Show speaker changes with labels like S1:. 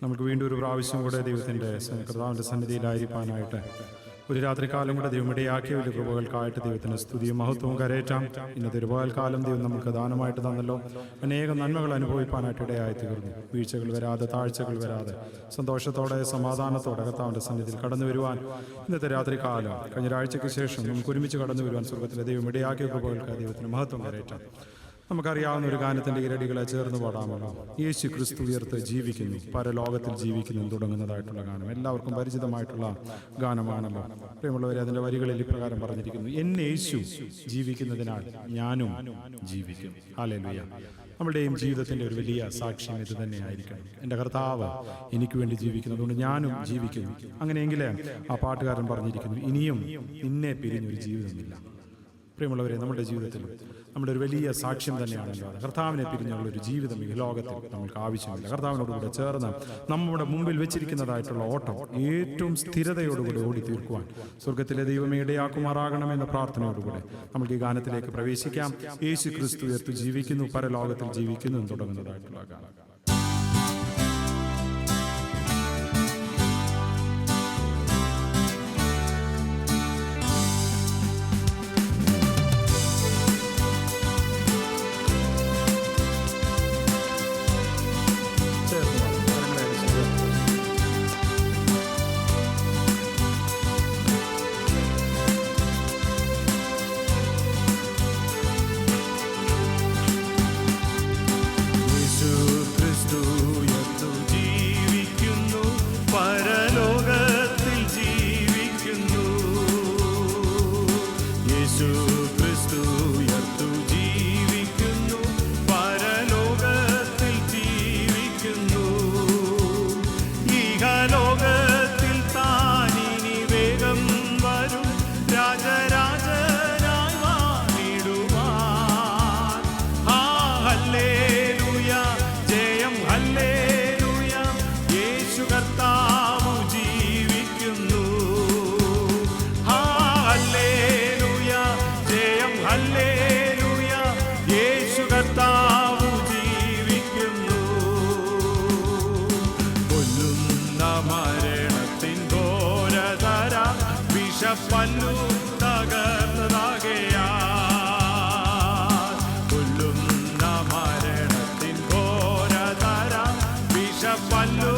S1: നമുക്ക് വീണ്ടും ഒരു പ്രാവശ്യം കൂടെ ദൈവത്തിൻ്റെ കർത്താവിൻ്റെ സന്നിധിയിലായിരിക്കാനായിട്ട് ഒരു രാത്രികാലം കൂടെ ദൈവം ഇടയാക്കിയ വലിയ കൃപകൾക്കായിട്ട് ദൈവത്തിന് സ്തുതിയും മഹത്വവും കരയേറ്റാം. ഇന്നത്തെ ഒരു പകൽക്കാലം ദൈവം നമുക്ക് ദാനമായിട്ട് തന്നല്ലോ. അനേകം നന്മകൾ അനുഭവിക്കാനായിട്ട് ഇടയായി തീർന്നു. വീഴ്ചകൾ വരാതെ, താഴ്ചകൾ വരാതെ, സന്തോഷത്തോടെ സമാധാനത്തോടെ കർത്താവിൻ്റെ സന്നിധിയിൽ കടന്നു വരുവാൻ ഇന്നത്തെ രാത്രികാലം കഴിഞ്ഞ ആഴ്ചയ്ക്ക് ശേഷം നമുക്ക് ഒരുമിച്ച് കടന്നു വരുവാൻ സ്വർഗത്തിലെ ദൈവം ഇടയാക്കിയ കൃപകൾക്ക് ദൈവത്തിന് മഹത്വം കരയേറ്റാം. നമുക്കറിയാവുന്ന ഒരു ഗാനത്തിൻ്റെ ഇരടികളെ ചേർന്ന് പാടാമല്ലോ. യേശു ക്രിസ്തു ഉയർത്ത് ജീവിക്കുന്നു, പരലോകത്തിൽ ജീവിക്കുന്നു തുടങ്ങുന്നതായിട്ടുള്ള ഗാനം എല്ലാവർക്കും പരിചിതമായിട്ടുള്ള ഗാനമാണല്ലോ. പ്രിയമുള്ളവരെ, അതിൻ്റെ വരികളിൽ ഇപ്രകാരം പറഞ്ഞിരിക്കുന്നു: എന്നെ യേശു ജീവിക്കുന്നതിനാൽ ഞാനും ജീവിക്കും. ഹല്ലേലൂയ. നമ്മുടെയും ജീവിതത്തിൻ്റെ ഒരു വലിയ സാക്ഷ്യം ഇത് തന്നെയായിരിക്കണം. എൻ്റെ കർത്താവ് എനിക്ക് വേണ്ടി ജീവിക്കുന്നതുകൊണ്ട് ഞാനും ജീവിക്കുന്നു. അങ്ങനെയെങ്കിൽ ആ പാട്ടുകാരൻ പറഞ്ഞിരിക്കുന്നു, ഇനിയും നിന്നെ പിരിഞ്ഞൊരു ജീവിതമില്ല. പ്രിയമുള്ളവരെ, നമ്മുടെ ജീവിതത്തിൽ നമ്മുടെ ഒരു വലിയ സാക്ഷ്യം തന്നെയാണല്ലോ അത്. കർത്താവിനെ പിരിഞ്ഞുള്ളൊരു ജീവിതം ഈ ലോകത്തിൽ നമ്മൾക്ക് ആവശ്യമില്ല. കർത്താവിനോടുകൂടെ ചേർന്ന് നമ്മുടെ മുമ്പിൽ വെച്ചിരിക്കുന്നതായിട്ടുള്ള ഓട്ടം ഏറ്റവും സ്ഥിരതയോടുകൂടി ഓടി തീർക്കുവാൻ സ്വർഗത്തിലെ ദൈവമേ ഇടയാക്കുമാറാകണമെന്ന പ്രാർത്ഥനയോടുകൂടെ നമുക്ക് ഈ ഗാനത്തിലേക്ക് പ്രവേശിക്കാം. യേശു ക്രിസ്തു ഉയർത്ത് ജീവിക്കുന്നു, പരലോകത്തിൽ ജീവിക്കുന്നു തുടങ്ങുന്നതായിട്ടുള്ള ഗാനം.
S2: പല്ലു തകർന്നതാകയാ കൊല്ലുന്ന മരണത്തിൻ ഘോരതര വിഷപ്പല്ലു